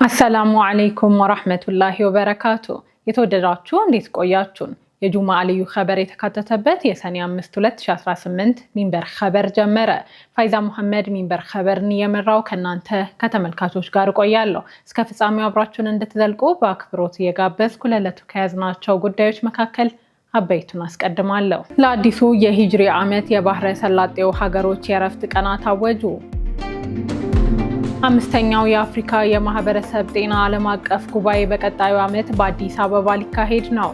አሰላሙ አለይኩም ወራህመቱላሂ ወበረካቱ። የተወደዳችሁ እንዴት ቆያችሁን? የጁማዓ ልዩ ኸበር የተካተተበት የሰኔ 5 2018 ሚንበር ኸበር ጀመረ። ፋይዛ መሐመድ ሚንበር ኸበርን እየመራው ከናንተ ከተመልካቾች ጋር ቆያለሁ። እስከ ፍጻሜው አብራችሁን እንድትዘልቁ በአክብሮት እየጋበዝኩ ለዕለቱ ከያዝናቸው ጉዳዮች መካከል አበይቱን አስቀድማለሁ። ለአዲሱ የሂጅሪ ዓመት የባህረ ሰላጤው ሀገሮች የእረፍት ቀናት አወጁ። አምስተኛው የአፍሪካ የማህበረሰብ ጤና ዓለም አቀፍ ጉባኤ በቀጣዩ ዓመት በአዲስ አበባ ሊካሄድ ነው።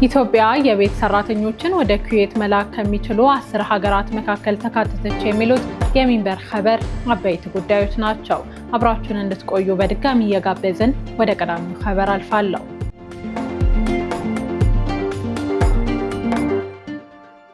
ኢትዮጵያ የቤት ሰራተኞችን ወደ ኩዌት መላክ ከሚችሉ 10 ሀገራት መካከል ተካተተች። የሚሉት የሚንበር ኸበር አበይት ጉዳዮች ናቸው። አብራችሁን እንድትቆዩ በድጋሚ እየጋበዝን ወደ ቀዳሚው ኸበር አልፋለሁ።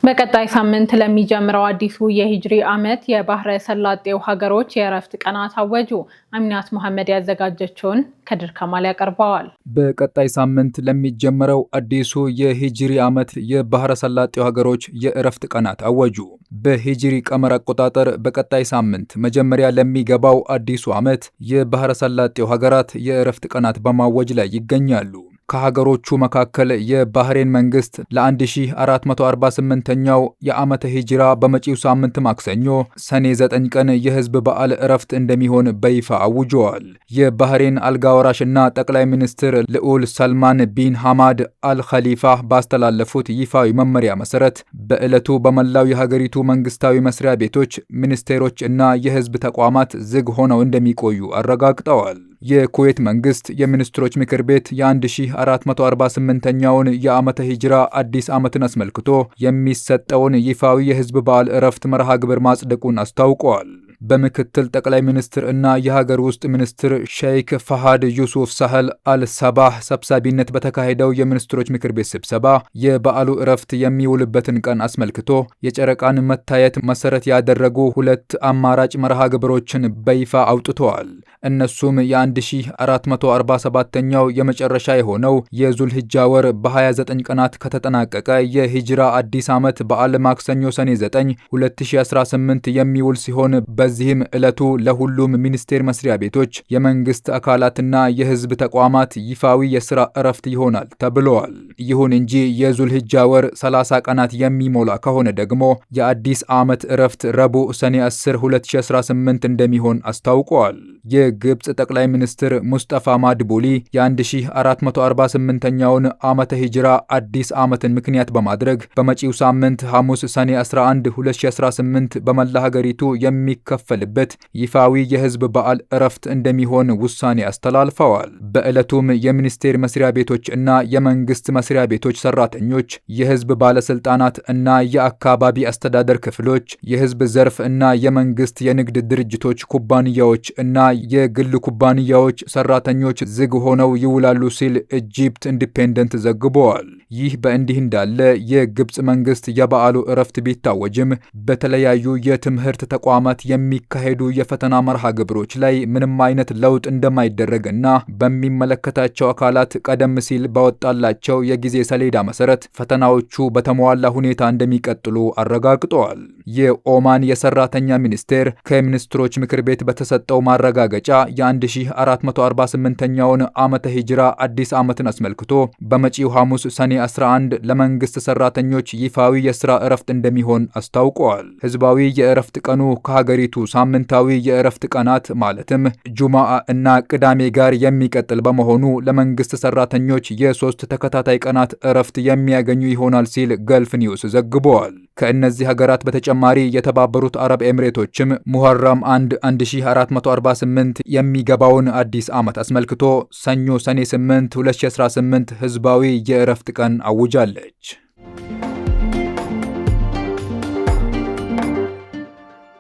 በቀጣይ ሳምንት ለሚጀምረው አዲሱ የሂጅሪ ዓመት የባህረ ሰላጤው ሀገሮች የእረፍት ቀናት አወጁ። አሚናት መሐመድ ያዘጋጀችውን ከድር ከማል ያቀርበዋል። በቀጣይ ሳምንት ለሚጀምረው አዲሱ የሂጅሪ ዓመት የባህረ ሰላጤው ሀገሮች የእረፍት ቀናት አወጁ። በሂጅሪ ቀመር አቆጣጠር በቀጣይ ሳምንት መጀመሪያ ለሚገባው አዲሱ ዓመት የባህረ ሰላጤው ሀገራት የእረፍት ቀናት በማወጅ ላይ ይገኛሉ። ከሀገሮቹ መካከል የባህሬን መንግስት ለ1448ኛው የዓመተ ሂጅራ በመጪው ሳምንት ማክሰኞ ሰኔ 9 ቀን የህዝብ በዓል እረፍት እንደሚሆን በይፋ አውጀዋል። የባህሬን አልጋወራሽና ጠቅላይ ሚኒስትር ልዑል ሰልማን ቢን ሐማድ አልኸሊፋ ባስተላለፉት ይፋዊ መመሪያ መሰረት በዕለቱ በመላው የሀገሪቱ መንግስታዊ መስሪያ ቤቶች፣ ሚኒስቴሮች እና የህዝብ ተቋማት ዝግ ሆነው እንደሚቆዩ አረጋግጠዋል። የኩዌት መንግስት የሚኒስትሮች ምክር ቤት የ1448ኛውን የዓመተ ሂጅራ አዲስ ዓመትን አስመልክቶ የሚሰጠውን ይፋዊ የህዝብ በዓል እረፍት መርሃ ግብር ማጽደቁን አስታውቀዋል። በምክትል ጠቅላይ ሚኒስትር እና የሀገር ውስጥ ሚኒስትር ሼክ ፈሃድ ዩሱፍ ሳህል አልሰባህ ሰብሳቢነት በተካሄደው የሚኒስትሮች ምክር ቤት ስብሰባ የበዓሉ እረፍት የሚውልበትን ቀን አስመልክቶ የጨረቃን መታየት መሰረት ያደረጉ 2 አማራጭ መርሃ ግብሮችን በይፋ አውጥተዋል። እነሱም የ1447ኛው የመጨረሻ የሆነው የዙልሂጃ ወር በ29 ቀናት ከተጠናቀቀ የሂጅራ አዲስ ዓመት በዓል ማክሰኞ ሰኔ 9 2018 የሚውል ሲሆን በዚህም ዕለቱ ለሁሉም ሚኒስቴር መስሪያ ቤቶች፣ የመንግስት አካላትና የህዝብ ተቋማት ይፋዊ የሥራ እረፍት ይሆናል ተብለዋል። ይሁን እንጂ የዙልሂጃ ወር 30 ቀናት የሚሞላ ከሆነ ደግሞ የአዲስ ዓመት እረፍት ረቡዕ ሰኔ 10 2018 እንደሚሆን አስታውቀዋል። የግብፅ ጠቅላይ ሚኒስትር ሙስጠፋ ማድቡሊ የ1448ኛውን ዓመተ ሂጅራ አዲስ ዓመትን ምክንያት በማድረግ በመጪው ሳምንት ሐሙስ ሰኔ 11 2018 በመላ ሀገሪቱ የሚከፈልበት ይፋዊ የህዝብ በዓል እረፍት እንደሚሆን ውሳኔ አስተላልፈዋል። በዕለቱም የሚኒስቴር መስሪያ ቤቶች እና የመንግስት መስሪያ ቤቶች ሰራተኞች፣ የህዝብ ባለስልጣናት እና የአካባቢ አስተዳደር ክፍሎች፣ የህዝብ ዘርፍ እና የመንግስት የንግድ ድርጅቶች ኩባንያዎች እና የግል ኩባንያዎች ሰራተኞች ዝግ ሆነው ይውላሉ ሲል ኢጂፕት ኢንዲፔንደንት ዘግበዋል። ይህ በእንዲህ እንዳለ የግብፅ መንግስት የበዓሉ እረፍት ቢታወጅም በተለያዩ የትምህርት ተቋማት የሚካሄዱ የፈተና መርሃ ግብሮች ላይ ምንም አይነት ለውጥ እንደማይደረግና በሚመለከታቸው አካላት ቀደም ሲል ባወጣላቸው የጊዜ ሰሌዳ መሰረት ፈተናዎቹ በተሟላ ሁኔታ እንደሚቀጥሉ አረጋግጠዋል። የኦማን የሰራተኛ ሚኒስቴር ከሚኒስትሮች ምክር ቤት በተሰጠው ማረጋገጫ የ1448ኛውን ዓመተ ሂጅራ አዲስ ዓመትን አስመልክቶ በመጪው ሐሙስ ሰኔ 11 ለመንግስት ሰራተኞች ይፋዊ የሥራ እረፍት እንደሚሆን አስታውቀዋል። ህዝባዊ የእረፍት ቀኑ ከሀገሪቱ ሳምንታዊ የእረፍት ቀናት ማለትም ጁማዓ እና ቅዳሜ ጋር የሚቀጥል በመሆኑ ለመንግስት ሰራተኞች የ3 ተከታታይ ቀናት እረፍት የሚያገኙ ይሆናል ሲል ገልፍ ኒውስ ዘግበዋል። ከእነዚህ ሀገራት በተጨማሪ የተባበሩት አረብ ኤምሬቶችም ሙሐረም 1448 የሚገባውን አዲስ ዓመት አስመልክቶ ሰኞ ሰኔ 8 2018 ህዝባዊ የእረፍት ቀን አውጃለች።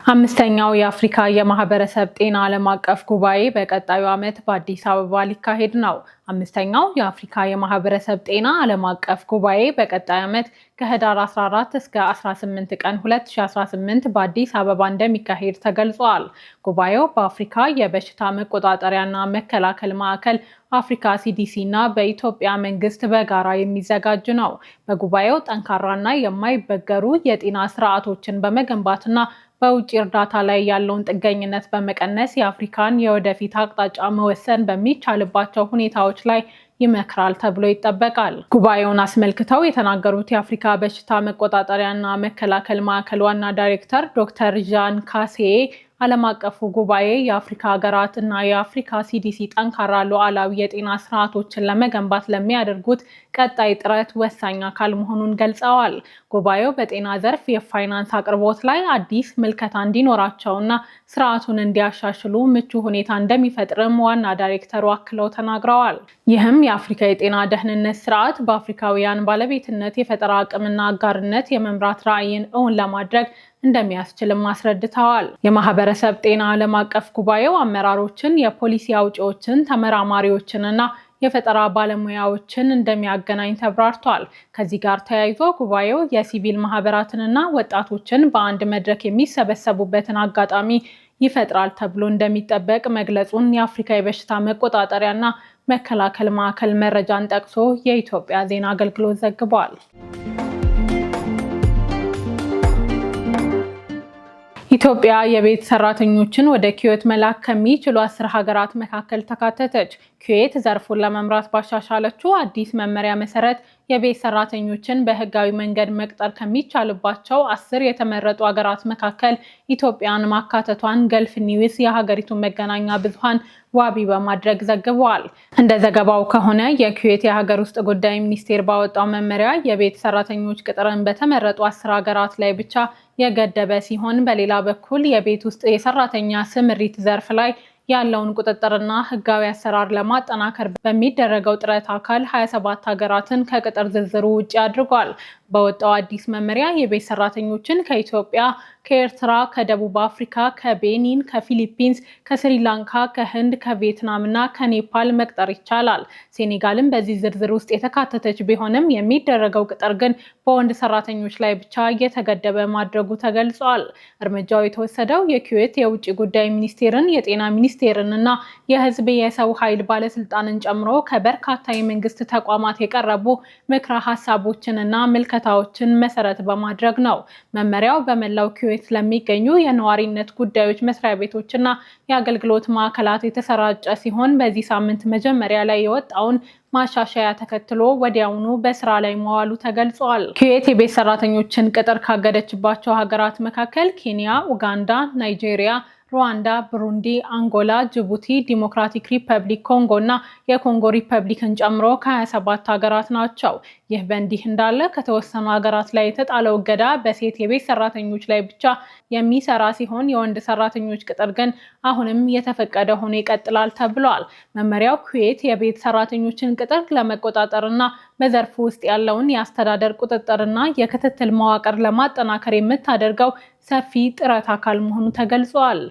አምስተኛው የአፍሪካ የማህበረሰብ ጤና ዓለም አቀፍ ጉባኤ በቀጣዩ ዓመት በአዲስ አበባ ሊካሄድ ነው። አምስተኛው የአፍሪካ የማህበረሰብ ጤና ዓለም አቀፍ ጉባኤ በቀጣይ ዓመት ከህዳር 14 እስከ 18 ቀን 2018 በአዲስ አበባ እንደሚካሄድ ተገልጿል። ጉባኤው በአፍሪካ የበሽታ መቆጣጠሪያና መከላከል ማዕከል አፍሪካ ሲዲሲ እና በኢትዮጵያ መንግስት በጋራ የሚዘጋጅ ነው። በጉባኤው ጠንካራና የማይበገሩ የጤና ስርዓቶችን በመገንባትና በውጭ እርዳታ ላይ ያለውን ጥገኝነት በመቀነስ የአፍሪካን የወደፊት አቅጣጫ መወሰን በሚቻልባቸው ሁኔታዎች ላይ ይመክራል ተብሎ ይጠበቃል። ጉባኤውን አስመልክተው የተናገሩት የአፍሪካ በሽታ መቆጣጠሪያና መከላከል ማዕከል ዋና ዳይሬክተር ዶክተር ዣን ካሴዬ ዓለም አቀፉ ጉባኤ የአፍሪካ ሀገራት እና የአፍሪካ ሲዲሲ ጠንካራ ሉዓላዊ የጤና ስርዓቶችን ለመገንባት ለሚያደርጉት ቀጣይ ጥረት ወሳኝ አካል መሆኑን ገልጸዋል። ጉባኤው በጤና ዘርፍ የፋይናንስ አቅርቦት ላይ አዲስ ምልከታ እንዲኖራቸውና ስርዓቱን እንዲያሻሽሉ ምቹ ሁኔታ እንደሚፈጥርም ዋና ዳይሬክተሩ አክለው ተናግረዋል። ይህም የአፍሪካ የጤና ደህንነት ስርዓት በአፍሪካውያን ባለቤትነት የፈጠራ አቅምና አጋርነት የመምራት ራዕይን እውን ለማድረግ እንደሚያስችልም አስረድተዋል። የማህበረሰብ ጤና ዓለም አቀፍ ጉባኤው አመራሮችን፣ የፖሊሲ አውጪዎችን፣ ተመራማሪዎችንና የፈጠራ ባለሙያዎችን እንደሚያገናኝ ተብራርቷል። ከዚህ ጋር ተያይዞ ጉባኤው የሲቪል ማህበራትንና ወጣቶችን በአንድ መድረክ የሚሰበሰቡበትን አጋጣሚ ይፈጥራል ተብሎ እንደሚጠበቅ መግለጹን የአፍሪካ የበሽታ መቆጣጠሪያና መከላከል ማዕከል መረጃን ጠቅሶ የኢትዮጵያ ዜና አገልግሎት ዘግቧል። ኢትዮጵያ የቤት ሰራተኞችን ወደ ኩዌት መላክ ከሚችሉ 10 ሀገራት መካከል ተካተተች። ኩዌት ዘርፉን ለመምራት ባሻሻለችው አዲስ መመሪያ መሰረት የቤት ሰራተኞችን በህጋዊ መንገድ መቅጠር ከሚቻልባቸው 10 የተመረጡ ሀገራት መካከል ኢትዮጵያን ማካተቷን ገልፍ ኒውስ የሀገሪቱን መገናኛ ብዙሃን ዋቢ በማድረግ ዘግቧል። እንደ ዘገባው ከሆነ የኩዌት የሀገር ውስጥ ጉዳይ ሚኒስቴር ባወጣው መመሪያ የቤት ሰራተኞች ቅጥርን በተመረጡ 10 ሀገራት ላይ ብቻ የገደበ ሲሆን፣ በሌላ በኩል የቤት ውስጥ የሰራተኛ ስምሪት ዘርፍ ላይ ያለውን ቁጥጥርና ህጋዊ አሰራር ለማጠናከር በሚደረገው ጥረት አካል 27 ሀገራትን ከቅጥር ዝርዝሩ ውጪ አድርጓል። በወጣው አዲስ መመሪያ የቤት ሰራተኞችን ከኢትዮጵያ፣ ከኤርትራ፣ ከደቡብ አፍሪካ፣ ከቤኒን፣ ከፊሊፒንስ፣ ከስሪላንካ፣ ከህንድ፣ ከቪየትናም እና ከኔፓል መቅጠር ይቻላል። ሴኔጋልም በዚህ ዝርዝር ውስጥ የተካተተች ቢሆንም የሚደረገው ቅጥር ግን በወንድ ሰራተኞች ላይ ብቻ እየተገደበ ማድረጉ ተገልጿል። እርምጃው የተወሰደው የኩዌት የውጭ ጉዳይ ሚኒስቴርን፣ የጤና ሚኒስቴርን እና የህዝብ የሰው ኃይል ባለስልጣንን ጨምሮ ከበርካታ የመንግስት ተቋማት የቀረቡ ምክረ ሀሳቦችንና ምልከታዎችን መሰረት በማድረግ ነው። መመሪያው በመላው ኩዌት ለሚገኙ የነዋሪነት ጉዳዮች መስሪያ ቤቶችና የአገልግሎት ማዕከላት የተሰራጨ ሲሆን በዚህ ሳምንት መጀመሪያ ላይ የወጣውን ማሻሻያ ተከትሎ ወዲያውኑ በስራ ላይ መዋሉ ተገልጿል። ኩዌት የቤት ሰራተኞችን ቅጥር ካገደችባቸው ሀገራት መካከል ኬንያ፣ ኡጋንዳ፣ ናይጄሪያ፣ ሩዋንዳ፣ ብሩንዲ፣ አንጎላ፣ ጅቡቲ፣ ዲሞክራቲክ ሪፐብሊክ ኮንጎ እና የኮንጎ ሪፐብሊክን ጨምሮ ከ27 ሀገራት ናቸው። ይህ በእንዲህ እንዳለ ከተወሰኑ ሀገራት ላይ የተጣለው እገዳ በሴት የቤት ሰራተኞች ላይ ብቻ የሚሰራ ሲሆን የወንድ ሰራተኞች ቅጥር ግን አሁንም የተፈቀደ ሆኖ ይቀጥላል ተብሏል። መመሪያው ኩዌት የቤት ሰራተኞችን ቅጥር ለመቆጣጠርና በዘርፉ ውስጥ ያለውን የአስተዳደር ቁጥጥርና የክትትል መዋቅር ለማጠናከር የምታደርገው ሰፊ ጥረት አካል መሆኑ ተገልጿል።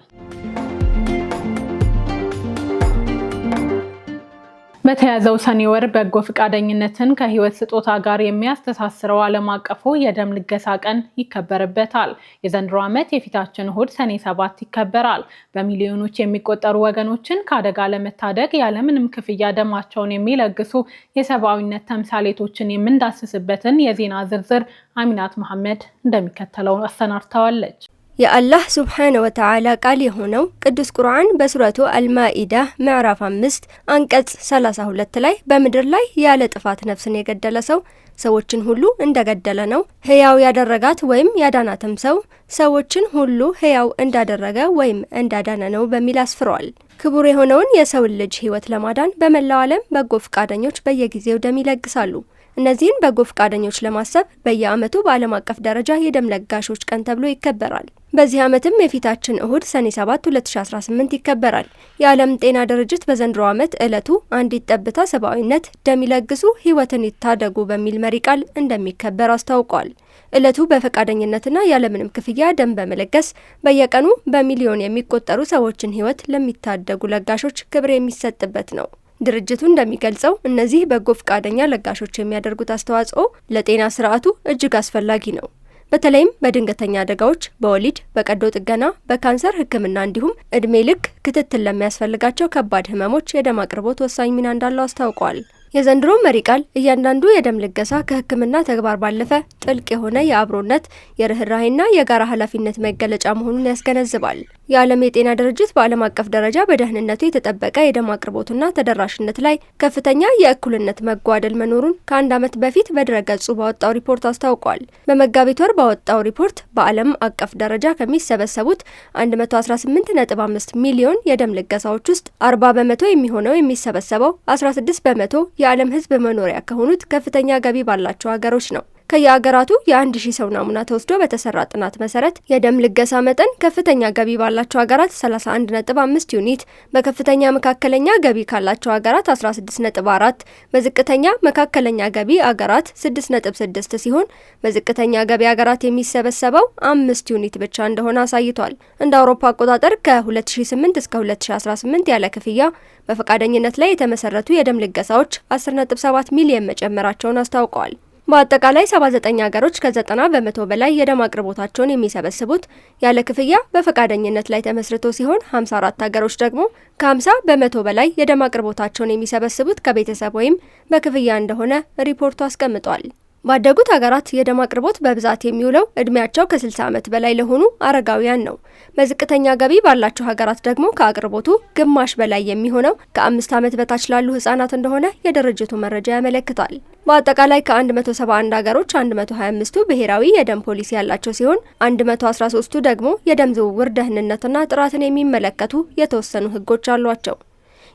በተያዘው ሰኔ ወር በጎ ፈቃደኝነትን ከህይወት ስጦታ ጋር የሚያስተሳስረው ዓለም አቀፉ የደም ልገሳ ቀን ይከበርበታል። የዘንድሮ ዓመት የፊታችን እሁድ ሰኔ 7 ይከበራል። በሚሊዮኖች የሚቆጠሩ ወገኖችን ከአደጋ ለመታደግ ያለምንም ክፍያ ደማቸውን የሚለግሱ የሰብአዊነት ተምሳሌቶችን የምንዳስስበትን የዜና ዝርዝር አሚናት መሐመድ እንደሚከተለው አሰናድተዋለች። የአላህ ሱብሓነ ወተዓላ ቃል የሆነው ቅዱስ ቁርአን በሱረቱ አልማኢዳ ምዕራፍ 5 አንቀጽ 32 ላይ በምድር ላይ ያለ ጥፋት ነፍስን የገደለ ሰው ሰዎችን ሁሉ እንደገደለ ነው፣ ህያው ያደረጋት ወይም ያዳናትም ሰው ሰዎችን ሁሉ ህያው እንዳደረገ ወይም እንዳዳነ ነው በሚል አስፍሯል። ክቡር የሆነውን የሰውን ልጅ ህይወት ለማዳን በመላው ዓለም በጎ ፈቃደኞች በየጊዜው ደም ይለግሳሉ። እነዚህን በጎ ፈቃደኞች ለማሰብ በየዓመቱ በዓለም አቀፍ ደረጃ የደም ለጋሾች ቀን ተብሎ ይከበራል። በዚህ ዓመትም የፊታችን እሁድ ሰኔ 7 2018 ይከበራል። የዓለም ጤና ድርጅት በዘንድሮ ዓመት ዕለቱ አንዲት ጠብታ ሰብአዊነት ደም ይለግሱ ህይወትን ይታደጉ በሚል መሪ ቃል እንደሚከበር አስታውቋል። ዕለቱ በፈቃደኝነትና ያለምንም ክፍያ ደም በመለገስ በየቀኑ በሚሊዮን የሚቆጠሩ ሰዎችን ህይወት ለሚታደጉ ለጋሾች ክብር የሚሰጥበት ነው። ድርጅቱ እንደሚገልጸው እነዚህ በጎ ፈቃደኛ ለጋሾች የሚያደርጉት አስተዋጽኦ ለጤና ስርዓቱ እጅግ አስፈላጊ ነው። በተለይም በድንገተኛ አደጋዎች፣ በወሊድ፣ በቀዶ ጥገና፣ በካንሰር ህክምና እንዲሁም እድሜ ልክ ክትትል ለሚያስፈልጋቸው ከባድ ህመሞች የደም አቅርቦት ወሳኝ ሚና እንዳለው አስታውቋል። የዘንድሮ መሪ ቃል እያንዳንዱ የደም ልገሳ ከሕክምና ተግባር ባለፈ ጥልቅ የሆነ የአብሮነት የርህራሄና የጋራ ኃላፊነት መገለጫ መሆኑን ያስገነዝባል። የዓለም የጤና ድርጅት በዓለም አቀፍ ደረጃ በደህንነቱ የተጠበቀ የደም አቅርቦትና ተደራሽነት ላይ ከፍተኛ የእኩልነት መጓደል መኖሩን ከአንድ ዓመት በፊት በድረገጹ ባወጣው ሪፖርት አስታውቋል። በመጋቢት ወር ባወጣው ሪፖርት በዓለም አቀፍ ደረጃ ከሚሰበሰቡት 118.5 ሚሊዮን የደም ልገሳዎች ውስጥ 40 በመቶ የሚሆነው የሚሰበሰበው 16 በመቶ የዓለም ሕዝብ መኖሪያ ከሆኑት ከፍተኛ ገቢ ባላቸው ሀገሮች ነው። ከየሀገራቱ የ1000 ሰው ናሙና ተወስዶ በተሰራ ጥናት መሰረት የደም ልገሳ መጠን ከፍተኛ ገቢ ባላቸው ሀገራት 31.5 ዩኒት፣ በከፍተኛ መካከለኛ ገቢ ካላቸው ሀገራት 16.4፣ በዝቅተኛ መካከለኛ ገቢ ሀገራት 6.6 ሲሆን በዝቅተኛ ገቢ ሀገራት የሚሰበሰበው 5 ዩኒት ብቻ እንደሆነ አሳይቷል። እንደ አውሮፓ አቆጣጠር ከ2008 እስከ 2018 ያለ ክፍያ በፈቃደኝነት ላይ የተመሰረቱ የደም ልገሳዎች 10.7 ሚሊዮን መጨመራቸውን አስታውቀዋል። በአጠቃላይ 79 ሀገሮች ከ90 በመቶ በላይ የደም አቅርቦታቸውን የሚሰበስቡት ያለ ክፍያ በፈቃደኝነት ላይ ተመስርቶ ሲሆን 54 ሀገሮች ደግሞ ከ50 በመቶ በላይ የደም አቅርቦታቸውን የሚሰበስቡት ከቤተሰብ ወይም በክፍያ እንደሆነ ሪፖርቱ አስቀምጧል። ባደጉት ሀገራት የደም አቅርቦት በብዛት የሚውለው እድሜያቸው ከ60 ዓመት በላይ ለሆኑ አረጋውያን ነው። በዝቅተኛ ገቢ ባላቸው ሀገራት ደግሞ ከአቅርቦቱ ግማሽ በላይ የሚሆነው ከ5 ዓመት በታች ላሉ ህጻናት እንደሆነ የድርጅቱ መረጃ ያመለክታል። በአጠቃላይ ከ171 ሀገሮች 125ቱ ብሔራዊ የደም ፖሊሲ ያላቸው ሲሆን 113ቱ ደግሞ የደም ዝውውር ደህንነትና ጥራትን የሚመለከቱ የተወሰኑ ህጎች አሏቸው።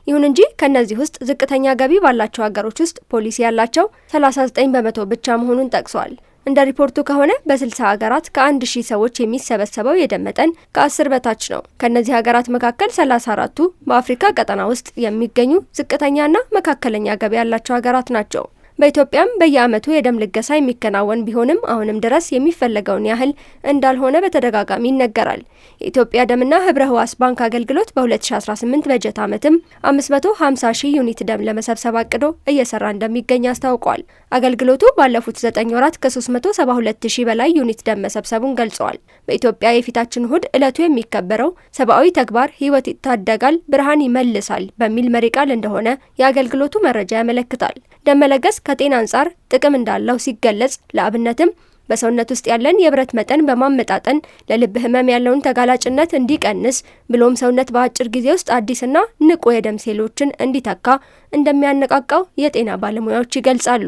ይሁን እንጂ ከነዚህ ውስጥ ዝቅተኛ ገቢ ባላቸው ሀገሮች ውስጥ ፖሊሲ ያላቸው 39 በመቶ ብቻ መሆኑን ጠቅሷል። እንደ ሪፖርቱ ከሆነ በ60 ሀገራት ከ1000 ሰዎች የሚሰበሰበው የደም መጠን ከ10 በታች ነው። ከነዚህ ሀገራት መካከል 34ቱ በአፍሪካ ቀጠና ውስጥ የሚገኙ ዝቅተኛና መካከለኛ ገቢ ያላቸው ሀገራት ናቸው። በኢትዮጵያም በየዓመቱ የደም ልገሳ የሚከናወን ቢሆንም አሁንም ድረስ የሚፈለገውን ያህል እንዳልሆነ በተደጋጋሚ ይነገራል። የኢትዮጵያ ደምና ህብረ ህዋስ ባንክ አገልግሎት በ2018 በጀት ዓመትም 550 ሺህ ዩኒት ደም ለመሰብሰብ አቅዶ እየሰራ እንደሚገኝ አስታውቋል። አገልግሎቱ ባለፉት 9 ወራት ከ372 ሺህ በላይ ዩኒት ደም መሰብሰቡን ገልጸዋል። በኢትዮጵያ የፊታችን እሁድ ዕለቱ የሚከበረው ሰብአዊ ተግባር ህይወት ይታደጋል፣ ብርሃን ይመልሳል በሚል መሪ ቃል እንደሆነ የአገልግሎቱ መረጃ ያመለክታል። ደም መለገስ ከጤና አንጻር ጥቅም እንዳለው ሲገለጽ ለአብነትም በሰውነት ውስጥ ያለን የብረት መጠን በማመጣጠን ለልብ ህመም ያለውን ተጋላጭነት እንዲቀንስ ብሎም ሰውነት በአጭር ጊዜ ውስጥ አዲስና ንቁ የደም ሴሎችን እንዲተካ እንደሚያነቃቃው የጤና ባለሙያዎች ይገልጻሉ።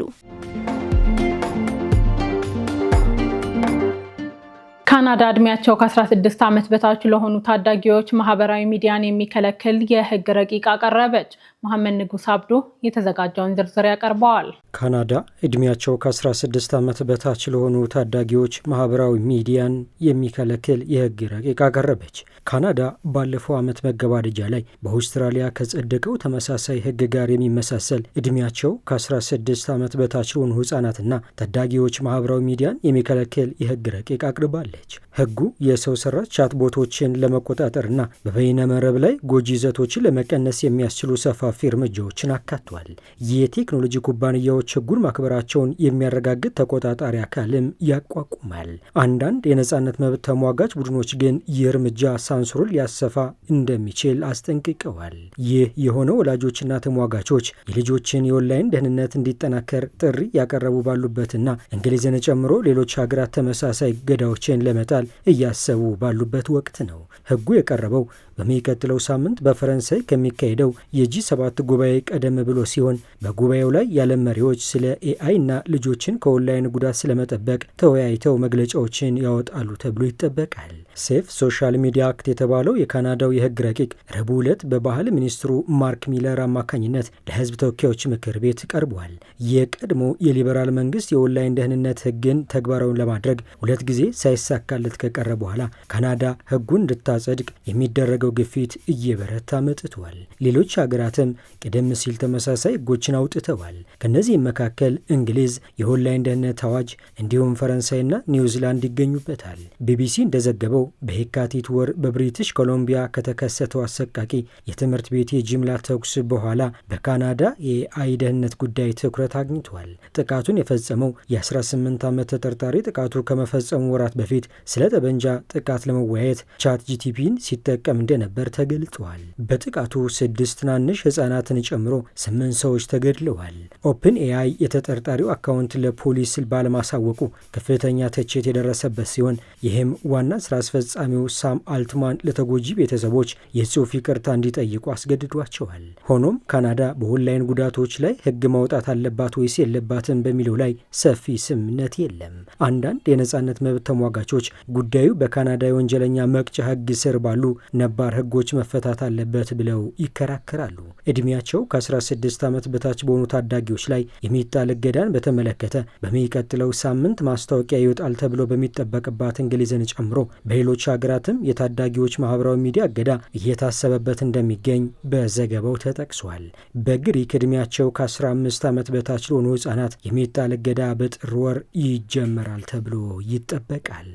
ካናዳ እድሜያቸው ከ16 ዓመት በታች ለሆኑ ታዳጊዎች ማህበራዊ ሚዲያን የሚከለክል የህግ ረቂቅ አቀረበች። መሐመድ ንጉስ አብዱ የተዘጋጀውን ዝርዝር ያቀርበዋል። ካናዳ እድሜያቸው ከ16 ዓመት በታች ለሆኑ ታዳጊዎች ማህበራዊ ሚዲያን የሚከለክል የህግ ረቂቅ አቀረበች። ካናዳ ባለፈው ዓመት መገባደጃ ላይ በአውስትራሊያ ከጸደቀው ተመሳሳይ ህግ ጋር የሚመሳሰል እድሜያቸው ከ16 ዓመት በታች ለሆኑ ህጻናትና ታዳጊዎች ማህበራዊ ሚዲያን የሚከለክል የህግ ረቂቅ አቅርባለች። ህጉ የሰው ሰራሽ ቻትቦቶችን ለመቆጣጠርና በበይነ መረብ ላይ ጎጂ ይዘቶችን ለመቀነስ የሚያስችሉ ሰፋፊ እርምጃዎችን አካቷል። የቴክኖሎጂ ኩባንያዎች ህጉን ማክበራቸውን የሚያረጋግጥ ተቆጣጣሪ አካልም ያቋቁማል። አንዳንድ የነጻነት መብት ተሟጋች ቡድኖች ግን ይህ እርምጃ ሳንሱሩን ሊያሰፋ እንደሚችል አስጠንቅቀዋል። ይህ የሆነው ወላጆችና ተሟጋቾች የልጆችን የኦንላይን ደህንነት እንዲጠናከር ጥሪ ያቀረቡ ባሉበትና እንግሊዝን ጨምሮ ሌሎች ሀገራት ተመሳሳይ ገዳዎችን ለመጣል እያሰቡ ባሉበት ወቅት ነው። ህጉ የቀረበው በሚቀጥለው ሳምንት በፈረንሳይ ከሚካሄደው የጂ7 ጉባኤ ቀደም ብሎ ሲሆን በጉባኤው ላይ የዓለም መሪዎች ስለ ኤአይ እና ልጆችን ከኦንላይን ጉዳት ስለመጠበቅ ተወያይተው መግለጫዎችን ያወጣሉ ተብሎ ይጠበቃል። ሴፍ ሶሻል ሚዲያ አክት የተባለው የካናዳው የህግ ረቂቅ ረቡዕ ዕለት በባህል ሚኒስትሩ ማርክ ሚለር አማካኝነት ለህዝብ ተወካዮች ምክር ቤት ቀርቧል። የቀድሞ የሊበራል መንግስት የኦንላይን ደህንነት ህግን ተግባራዊን ለማድረግ 2 ጊዜ ሳይሳካለት ከቀረ በኋላ ካናዳ ህጉን እንድታጸድቅ የሚደረገው ግፊት እየበረታ መጥቷል። ሌሎች ሀገራትም ቀደም ሲል ተመሳሳይ ህጎችን አውጥተዋል። ከነዚህም መካከል እንግሊዝ የኦንላይን ደህንነት አዋጅ እንዲሁም ፈረንሳይና ኒውዚላንድ ይገኙበታል። ቢቢሲ እንደዘገበው በየካቲት ወር በብሪቲሽ ኮሎምቢያ ከተከሰተው አሰቃቂ የትምህርት ቤት የጅምላ ተኩስ በኋላ በካናዳ የኤአይ ደህንነት ጉዳይ ትኩረት አግኝቷል። ጥቃቱን የፈጸመው የ18 ዓመት ተጠርጣሪ ጥቃቱ ከመፈጸሙ ወራት በፊት ስለ ጠበንጃ ጥቃት ለመወያየት ቻት ጂቲፒን ሲጠቀም እንደነበር እንደነበር ተገልጿል። በጥቃቱ 6 ትናንሽ ህጻናትን ጨምሮ 8 ሰዎች ተገድለዋል። ኦፕን ኤአይ የተጠርጣሪው አካውንት ለፖሊስ ባለማሳወቁ ከፍተኛ ትችት የደረሰበት ሲሆን ይህም ዋና ስራ አስፈጻሚው ሳም አልትማን ለተጎጂ ቤተሰቦች የጽሑፍ ይቅርታ እንዲጠይቁ አስገድዷቸዋል። ሆኖም ካናዳ በኦንላይን ጉዳቶች ላይ ህግ ማውጣት አለባት ወይስ የለባትም በሚለው ላይ ሰፊ ስምምነት የለም። አንዳንድ የነጻነት መብት ተሟጋቾች ጉዳዩ በካናዳ የወንጀለኛ መቅጫ ህግ ስር ባሉ ነባር ህጎች መፈታት አለበት ብለው ይከራከራሉ። እድሜያቸው ከ16 ዓመት በታች በሆኑ ታዳጊዎች ላይ የሚጣል እገዳን በተመለከተ በሚቀጥለው ሳምንት ማስታወቂያ ይወጣል ተብሎ በሚጠበቅባት እንግሊዝን ጨምሮ በሌሎች ሀገራትም የታዳጊዎች ማህበራዊ ሚዲያ እገዳ እየታሰበበት እንደሚገኝ በዘገባው ተጠቅሷል። በግሪክ እድሜያቸው ከ15 ዓመት በታች ለሆኑ ህጻናት የሚጣል እገዳ በጥር ወር ይጀመራል ተብሎ ይጠበቃል።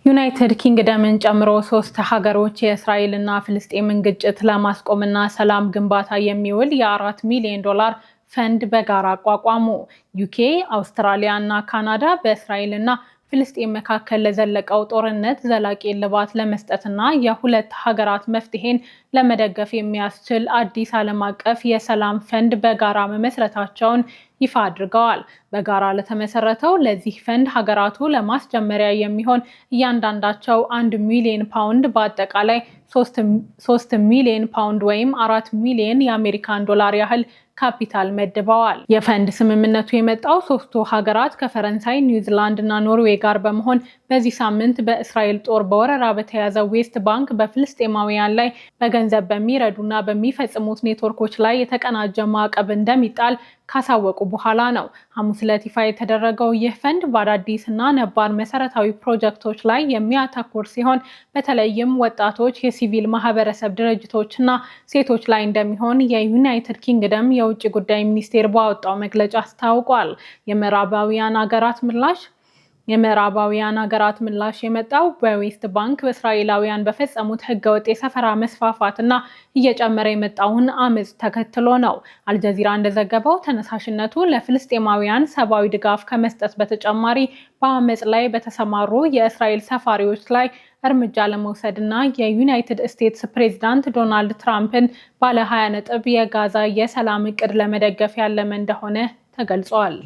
ዩናይትድ ኪንግደምን ጨምሮ 3 ሀገሮች የእስራኤልና ፍልስጤምን ግጭት ለማስቆምና ሰላም ግንባታ የሚውል የ$4 ሚሊዮን ፈንድ በጋራ አቋቋሙ። ዩኬ፣ አውስትራሊያ እና ካናዳ በእስራኤልና ፍልስጤም መካከል ለዘለቀው ጦርነት ዘላቂ እልባት ለመስጠትና የሁለት ሀገራት መፍትሄን ለመደገፍ የሚያስችል አዲስ ዓለም አቀፍ የሰላም ፈንድ በጋራ መመስረታቸውን ይፋ አድርገዋል። በጋራ ለተመሰረተው ለዚህ ፈንድ ሀገራቱ ለማስጀመሪያ የሚሆን እያንዳንዳቸው £1 ሚሊዮን በአጠቃላይ $3 ሚሊዮን ወይም $4 ሚሊዮን የአሜሪካን ዶላር ያህል ካፒታል መድበዋል። የፈንድ ስምምነቱ የመጣው 3ቱ ሀገራት ከፈረንሳይ፣ ኒውዚላንድ እና ኖርዌይ ጋር በመሆን በዚህ ሳምንት በእስራኤል ጦር በወረራ በተያዘው ዌስት ባንክ በፍልስጤማውያን ላይ በገንዘብ በሚረዱና በሚፈጽሙት ኔትወርኮች ላይ የተቀናጀ ማዕቀብ እንደሚጣል ካሳወቁ በኋላ ነው። ሐሙስ ዕለት ይፋ የተደረገው ይህ ፈንድ በአዳዲስ እና ነባር መሰረታዊ ፕሮጀክቶች ላይ የሚያተኩር ሲሆን በተለይም ወጣቶች፣ የሲቪል ማህበረሰብ ድርጅቶችና ሴቶች ላይ እንደሚሆን የዩናይትድ ኪንግደም የውጭ ጉዳይ ሚኒስቴር ባወጣው መግለጫ አስታውቋል። የምዕራባውያን ሀገራት ምላሽ የመጣው በዌስት ባንክ በእስራኤላውያን በፈጸሙት ህገወጥ የሰፈራ መስፋፋትና እየጨመረ የመጣውን አመጽ ተከትሎ ነው። አልጀዚራ እንደዘገበው ተነሳሽነቱ ለፍልስጤማውያን ሰብአዊ ድጋፍ ከመስጠት በተጨማሪ በአመጽ ላይ በተሰማሩ የእስራኤል ሰፋሪዎች ላይ እርምጃ ለመውሰድና የዩናይትድ ስቴትስ ፕሬዝዳንት ዶናልድ ትራምፕን ባለ 20 ነጥብ የጋዛ የሰላም እቅድ ለመደገፍ ያለመ እንደሆነ ተገልጿል።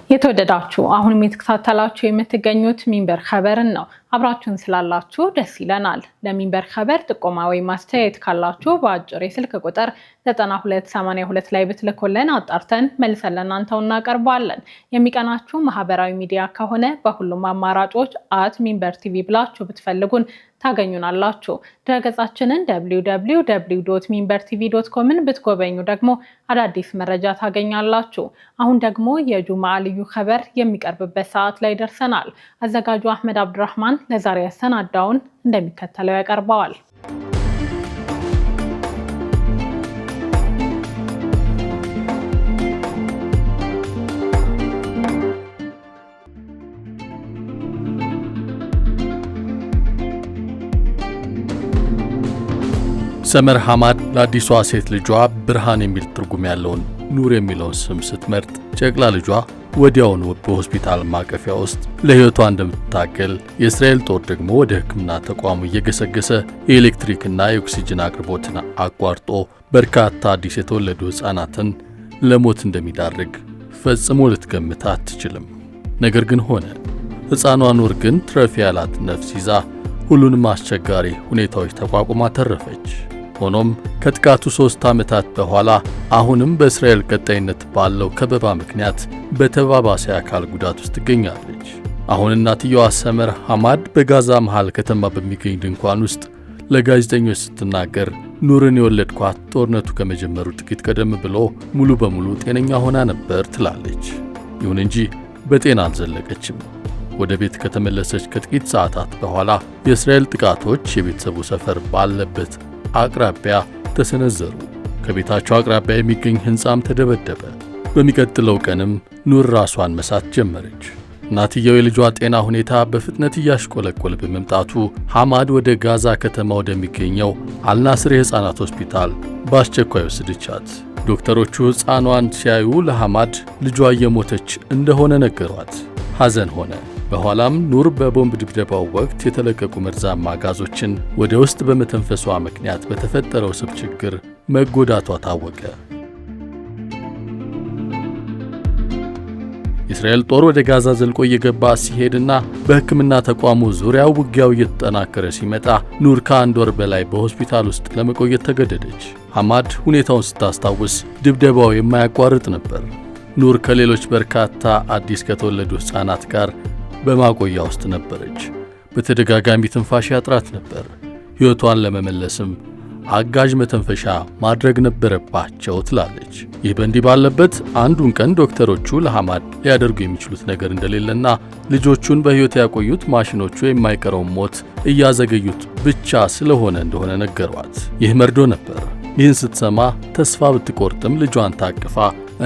የተወደዳችሁ አሁንም የተከታተላችሁ የምትገኙት ሚንበር ኸበርን ነው። አብራችሁን ስላላችሁ ደስ ይለናል። ለሚንበር ኸበር ጥቆማ ወይ ማስተያየት ካላችሁ በአጭር የስልክ ቁጥር 9282 ላይ ብትልኩልን አጣርተን መልሰን ለእናንተው እናቀርባለን። የሚቀናችሁ ማህበራዊ ሚዲያ ከሆነ በሁሉም አማራጮች @ሚንበር ቲቪ ብላችሁ ብትፈልጉን ታገኙናላችሁ። ድረገጻችንን www.minbertv.comን ብትጎበኙ ደግሞ አዳዲስ መረጃ ታገኛላችሁ። አሁን ደግሞ የጁማዓ ልዩ ኸበር የሚቀርብበት ሰዓት ላይ ደርሰናል። አዘጋጁ አህመድ አብዱራህማን ለዛሬ ያሰናዳውን እንደሚከተለው ያቀርበዋል። ሰመር ሐማድ ለአዲሷ ሴት ልጇ ብርሃን የሚል ትርጉም ያለውን ኑር የሚለውን ስም ስትመርጥ ጨቅላ ልጇ ወዲያውኑ በሆስፒታል ማቀፊያ ውስጥ ለሕይወቷ እንደምትታገል፣ የእስራኤል ጦር ደግሞ ወደ ሕክምና ተቋሙ እየገሰገሰ የኤሌክትሪክና የኦክሲጅን አቅርቦትን አቋርጦ በርካታ አዲስ የተወለዱ ሕፃናትን ለሞት እንደሚዳርግ ፈጽሞ ልትገምት አትችልም። ነገር ግን ሆነ። ሕፃኗ ኑር ግን ትረፊ ያላት ነፍስ ይዛ ሁሉንም አስቸጋሪ ሁኔታዎች ተቋቁማ ተረፈች። ሆኖም ከጥቃቱ 3 ዓመታት በኋላ አሁንም በእስራኤል ቀጣይነት ባለው ከበባ ምክንያት በተባባሰ አካል ጉዳት ውስጥ ትገኛለች። አሁን እናትየዋ ሰመር ሐማድ በጋዛ መሃል ከተማ በሚገኝ ድንኳን ውስጥ ለጋዜጠኞች ስትናገር ኑርን የወለድኳት ጦርነቱ ከመጀመሩ ጥቂት ቀደም ብሎ ሙሉ በሙሉ ጤነኛ ሆና ነበር ትላለች። ይሁን እንጂ በጤና አልዘለቀችም። ወደ ቤት ከተመለሰች ከጥቂት ሰዓታት በኋላ የእስራኤል ጥቃቶች የቤተሰቡ ሰፈር ባለበት አቅራቢያ ተሰነዘሩ። ከቤታቸው አቅራቢያ የሚገኝ ሕንጻም ተደበደበ። በሚቀጥለው ቀንም ኑር ራሷን መሳት ጀመረች። እናትየው የልጇ ጤና ሁኔታ በፍጥነት እያሽቆለቆለ በመምጣቱ ሐማድ ወደ ጋዛ ከተማ ወደሚገኘው አልናስር የሕፃናት ሆስፒታል በአስቸኳይ ወሰደቻት። ዶክተሮቹ ሕፃኗን ሲያዩ ለሐማድ ልጇ እየሞተች እንደሆነ ነገሯት። ሐዘን ሆነ። በኋላም ኑር በቦምብ ድብደባው ወቅት የተለቀቁ መርዛማ ጋዞችን ወደ ውስጥ በመተንፈሷ ምክንያት በተፈጠረው ስብ ችግር መጎዳቷ ታወቀ። የእስራኤል ጦር ወደ ጋዛ ዘልቆ እየገባ ሲሄድና በሕክምና ተቋሙ ዙሪያ ውጊያው እየተጠናከረ ሲመጣ ኑር ከአንድ ወር በላይ በሆስፒታል ውስጥ ለመቆየት ተገደደች። ሐማድ ሁኔታውን ስታስታውስ ድብደባው የማያቋርጥ ነበር። ኑር ከሌሎች በርካታ አዲስ ከተወለዱ ሕፃናት ጋር በማቆያ ውስጥ ነበረች። በተደጋጋሚ ትንፋሽ ያጥራት ነበር። ሕይወቷን ለመመለስም አጋዥ መተንፈሻ ማድረግ ነበረባቸው ትላለች። ይህ በእንዲህ ባለበት አንዱን ቀን ዶክተሮቹ ለሐማድ ሊያደርጉ የሚችሉት ነገር እንደሌለና ልጆቹን በሕይወት ያቆዩት ማሽኖቹ የማይቀረውን ሞት እያዘገዩት ብቻ ስለሆነ እንደሆነ ነገሯት። ይህ መርዶ ነበር። ይህን ስትሰማ ተስፋ ብትቆርጥም ልጇን ታቅፋ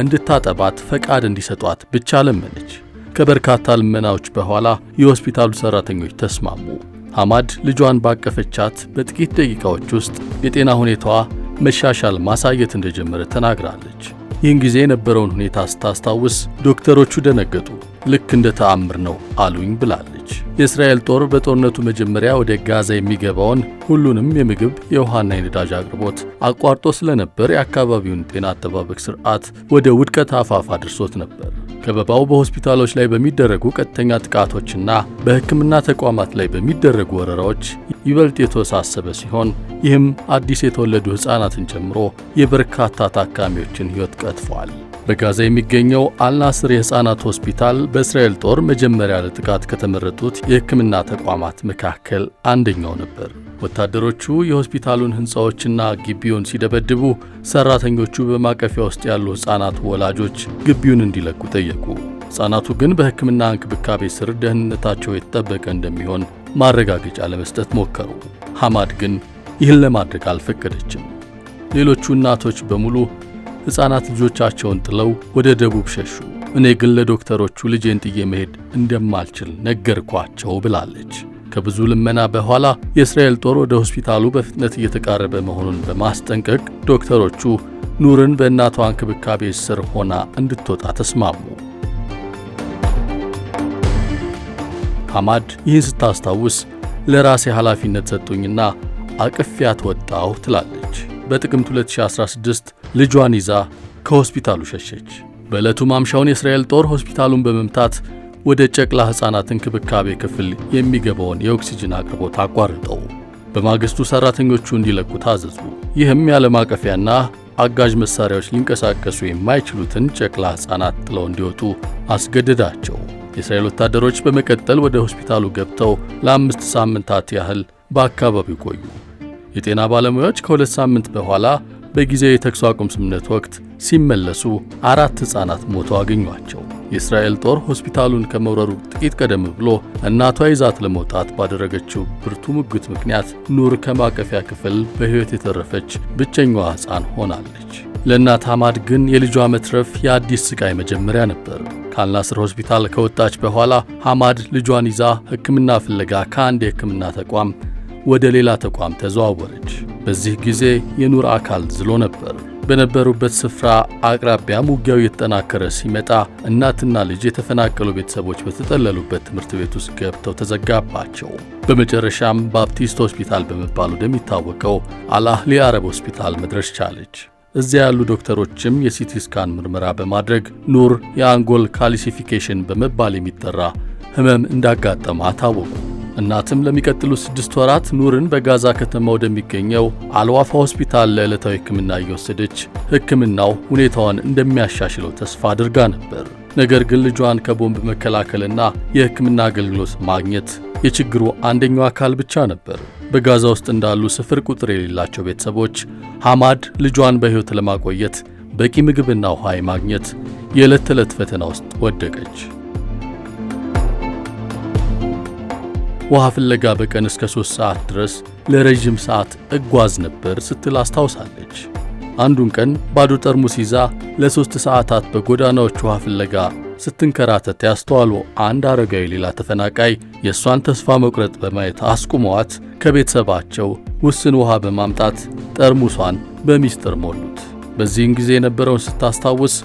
እንድታጠባት ፈቃድ እንዲሰጧት ብቻ ለመነች። ከበርካታ ልመናዎች በኋላ የሆስፒታሉ ሰራተኞች ተስማሙ። ሐማድ ልጇን ባቀፈቻት በጥቂት ደቂቃዎች ውስጥ የጤና ሁኔታዋ መሻሻል ማሳየት እንደጀመረ ተናግራለች። ይህን ጊዜ የነበረውን ሁኔታ ስታስታውስ ዶክተሮቹ ደነገጡ። ልክ እንደ ተአምር ነው አሉኝ ብላለች። የእስራኤል ጦር በጦርነቱ መጀመሪያ ወደ ጋዛ የሚገባውን ሁሉንም የምግብ የውሃና የነዳጅ አቅርቦት አቋርጦ ስለነበር የአካባቢውን ጤና አጠባበቅ ስርዓት ወደ ውድቀት አፋፍ አድርሶት ነበር። ከበባው በሆስፒታሎች ላይ በሚደረጉ ቀጥተኛ ጥቃቶችና በሕክምና ተቋማት ላይ በሚደረጉ ወረራዎች ይበልጥ የተወሳሰበ ሲሆን ይህም አዲስ የተወለዱ ሕፃናትን ጨምሮ የበርካታ ታካሚዎችን ሕይወት ቀጥፏል። በጋዛ የሚገኘው አልናስር የሕፃናት ሆስፒታል በእስራኤል ጦር መጀመሪያ ለጥቃት ከተመረጡት የሕክምና ተቋማት መካከል አንደኛው ነበር። ወታደሮቹ የሆስፒታሉን ሕንፃዎችና ግቢውን ሲደበድቡ ሰራተኞቹ በማቀፊያ ውስጥ ያሉ ሕፃናት ወላጆች ግቢውን እንዲለቁ ጠየቁ። ሕፃናቱ ግን በሕክምና እንክብካቤ ስር ደህንነታቸው የተጠበቀ እንደሚሆን ማረጋገጫ ለመስጠት ሞከሩ። ሐማድ ግን ይህን ለማድረግ አልፈቀደችም። ሌሎቹ እናቶች በሙሉ ሕፃናት ልጆቻቸውን ጥለው ወደ ደቡብ ሸሹ። እኔ ግን ለዶክተሮቹ ልጄን ጥዬ መሄድ እንደማልችል ነገርኳቸው ብላለች። ከብዙ ልመና በኋላ የእስራኤል ጦር ወደ ሆስፒታሉ በፍጥነት እየተቃረበ መሆኑን በማስጠንቀቅ ዶክተሮቹ ኑርን በእናቷ እንክብካቤ ስር ሆና እንድትወጣ ተስማሙ። ሐማድ ይህን ስታስታውስ ለራሴ ኃላፊነት ሰጡኝና አቅፊያት ወጣሁ ትላለች። በጥቅምት 2016 ልጇን ይዛ ከሆስፒታሉ ሸሸች። በዕለቱ ማምሻውን የእስራኤል ጦር ሆስፒታሉን በመምታት ወደ ጨቅላ ሕፃናት እንክብካቤ ክፍል የሚገባውን የኦክሲጅን አቅርቦት አቋርጠው በማግስቱ ሰራተኞቹ እንዲለቁ ታዘዙ። ይህም ያለ ማቀፊያና አጋዥ መሳሪያዎች ሊንቀሳቀሱ የማይችሉትን ጨቅላ ሕፃናት ጥለው እንዲወጡ አስገደዳቸው። የእስራኤል ወታደሮች በመቀጠል ወደ ሆስፒታሉ ገብተው ለ5 ሳምንታት ያህል በአካባቢው ቆዩ። የጤና ባለሙያዎች ከ2 ሳምንት በኋላ በጊዜው የተኩስ አቁም ስምምነት ወቅት ሲመለሱ 4 ሕፃናት ሞተው አገኟቸው። የእስራኤል ጦር ሆስፒታሉን ከመውረሩ ጥቂት ቀደም ብሎ እናቷ ይዛት ለመውጣት ባደረገችው ብርቱ ሙግት ምክንያት ኑር ከማቀፊያ ክፍል በሕይወት የተረፈች ብቸኛዋ ሕፃን ሆናለች። ለእናት ሐማድ ግን የልጇ መትረፍ የአዲስ ስቃይ መጀመሪያ ነበር። ከአልናስር ሆስፒታል ከወጣች በኋላ ሐማድ ልጇን ይዛ ሕክምና ፍለጋ ከአንድ የሕክምና ተቋም ወደ ሌላ ተቋም ተዘዋወረች። በዚህ ጊዜ የኑር አካል ዝሎ ነበር። በነበሩበት ስፍራ አቅራቢያም ውጊያው እየተጠናከረ ሲመጣ እናትና ልጅ የተፈናቀሉ ቤተሰቦች በተጠለሉበት ትምህርት ቤት ውስጥ ገብተው ተዘጋባቸው። በመጨረሻም ባፕቲስት ሆስፒታል በመባል ወደሚታወቀው አልአህሊ አረብ ሆስፒታል መድረስ ቻለች። እዚያ ያሉ ዶክተሮችም የሲቲ ስካን ምርመራ በማድረግ ኑር የአንጎል ካሊሲፊኬሽን በመባል የሚጠራ ህመም እንዳጋጠማ ታወቁ። እናትም ለሚቀጥሉት 6 ወራት ኑርን በጋዛ ከተማ ወደሚገኘው አልዋፋ ሆስፒታል ለዕለታዊ ሕክምና እየወሰደች ሕክምናው ሁኔታዋን እንደሚያሻሽለው ተስፋ አድርጋ ነበር። ነገር ግን ልጇን ከቦምብ መከላከልና የሕክምና አገልግሎት ማግኘት የችግሩ አንደኛው አካል ብቻ ነበር። በጋዛ ውስጥ እንዳሉ ስፍር ቁጥር የሌላቸው ቤተሰቦች ሐማድ ልጇን በሕይወት ለማቆየት በቂ ምግብና ውሃ ማግኘት የዕለት ተዕለት ፈተና ውስጥ ወደቀች። ውሃ ፍለጋ በቀን እስከ 3 ሰዓት ድረስ ለረጅም ሰዓት እጓዝ ነበር ስትል አስታውሳለች። አንዱን ቀን ባዶ ጠርሙስ ይዛ ለ3 ሰዓታት በጎዳናዎች ውሃ ፍለጋ ስትንከራተት ያስተዋሉ አንድ አረጋዊ ሌላ ተፈናቃይ የእሷን ተስፋ መቁረጥ በማየት አስቁመዋት ከቤተሰባቸው ውስን ውሃ በማምጣት ጠርሙሷን በሚስጥር ሞሉት። በዚህን ጊዜ የነበረውን ስታስታውስ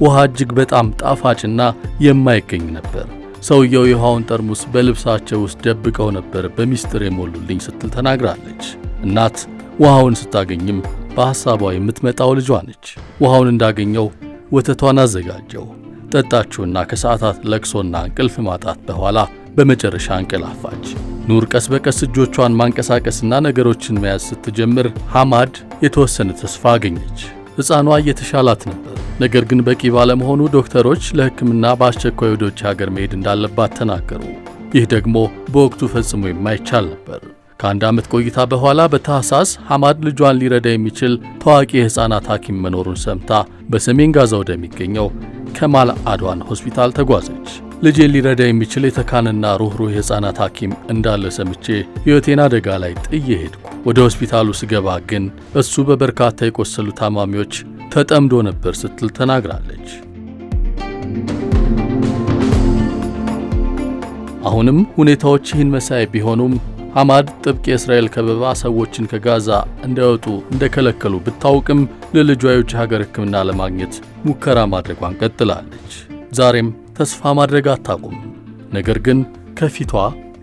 ውሃ እጅግ በጣም ጣፋጭና የማይገኝ ነበር። ሰውየው የውሃውን ጠርሙስ በልብሳቸው ውስጥ ደብቀው ነበር በሚስጥር የሞሉልኝ ስትል ተናግራለች። እናት ውሃውን ስታገኝም በሐሳቧ የምትመጣው ልጇ ነች። ውሃውን እንዳገኘው ወተቷን አዘጋጀው፣ ጠጣችውና ከሰዓታት ለቅሶና እንቅልፍ ማጣት በኋላ በመጨረሻ እንቀላፋች። ኑር ቀስ በቀስ እጆቿን ማንቀሳቀስና ነገሮችን መያዝ ስትጀምር ሐማድ የተወሰነ ተስፋ አገኘች። ሕፃኗ እየተሻላት ነበር። ነገር ግን በቂ ባለመሆኑ ዶክተሮች ለሕክምና በአስቸኳይ ወደ ውጭ ሀገር መሄድ እንዳለባት ተናገሩ። ይህ ደግሞ በወቅቱ ፈጽሞ የማይቻል ነበር። ከአንድ ዓመት ቆይታ በኋላ በታህሳስ ሐማድ ልጇን ሊረዳ የሚችል ታዋቂ የሕፃናት ሐኪም መኖሩን ሰምታ በሰሜን ጋዛ ወደሚገኘው ከማል አድዋን ሆስፒታል ተጓዘች። ልጄን ሊረዳ የሚችል የተካነና ሩህሩህ የሕፃናት ሐኪም እንዳለ ሰምቼ ሕይወቴን አደጋ ላይ ጥዬ ሄድኩ። ወደ ሆስፒታሉ ስገባ ግን እሱ በበርካታ የቆሰሉ ታማሚዎች ተጠምዶ ነበር ስትል ተናግራለች። አሁንም ሁኔታዎች ይህን መሳይ ቢሆኑም ሐማድ ጥብቅ የእስራኤል ከበባ ሰዎችን ከጋዛ እንዳይወጡ እንደከለከሉ ብታውቅም ለልጇ የውጭ ሀገር ሕክምና ለማግኘት ሙከራ ማድረጓን ቀጥላለች። ዛሬም ተስፋ ማድረግ አታቁም። ነገር ግን ከፊቷ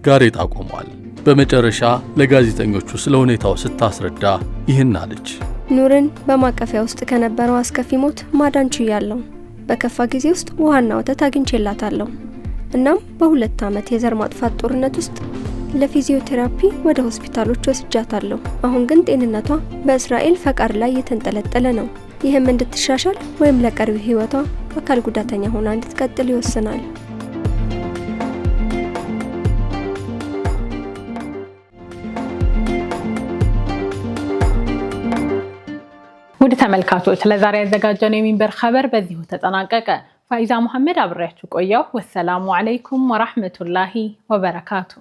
ጋሬጣ ቆሟል። በመጨረሻ ለጋዜጠኞቹ ስለ ሁኔታው ስታስረዳ ይህን አለች። ኑርን በማቀፊያ ውስጥ ከነበረው አስከፊ ሞት ማዳን ችያለሁ። በከፋ ጊዜ ውስጥ ውሃና ወተት አግኝቼላታለሁ። እናም በ2 ዓመት የዘር ማጥፋት ጦርነት ውስጥ ለፊዚዮቴራፒ ወደ ሆስፒታሎች ወስጃታለሁ። አሁን ግን ጤንነቷ በእስራኤል ፈቃድ ላይ የተንጠለጠለ ነው። ይህም እንድትሻሻል ወይም ለቀሪው ህይወቷ አካል ጉዳተኛ ሆና እንድትቀጥል ይወስናል። ውድ ተመልካቾች ለዛሬ ያዘጋጀነው የሚንበር ኸበር በዚሁ ተጠናቀቀ። ፋይዛ መሐመድ አብሬያችሁ ቆየሁ። ወሰላሙ አለይኩም ወራህመቱላሂ ወበረካቱ።